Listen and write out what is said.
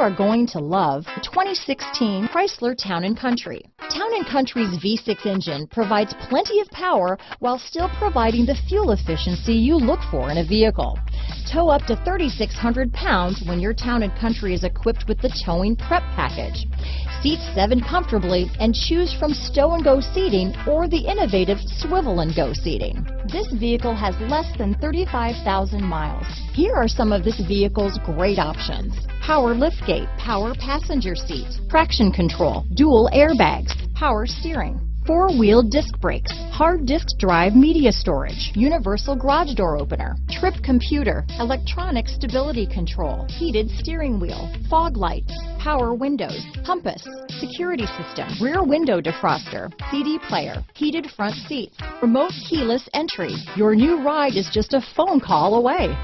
are going to love the 2016 Chrysler Town & Country. Town & Country's V6 engine provides plenty of power while still providing the fuel efficiency you look for in a vehicle. Tow up to 3,600 pounds when your Town & Country is equipped with the Towing Prep package. Seat 7 comfortably and choose from stow-and-go seating or the innovative swivel-and-go seating. This vehicle has less than 35,000 miles. Here are some of this vehicle's great options: power liftgate, power passenger seat, traction control, dual airbags, power steering, four-wheel disc brakes, hard disk drive media storage, universal garage door opener, trip computer, electronic stability control, heated steering wheel, fog lights, power windows, compass, security system, rear window defroster, CD player, heated front seats, remote keyless entry. Your new ride is just a phone call away.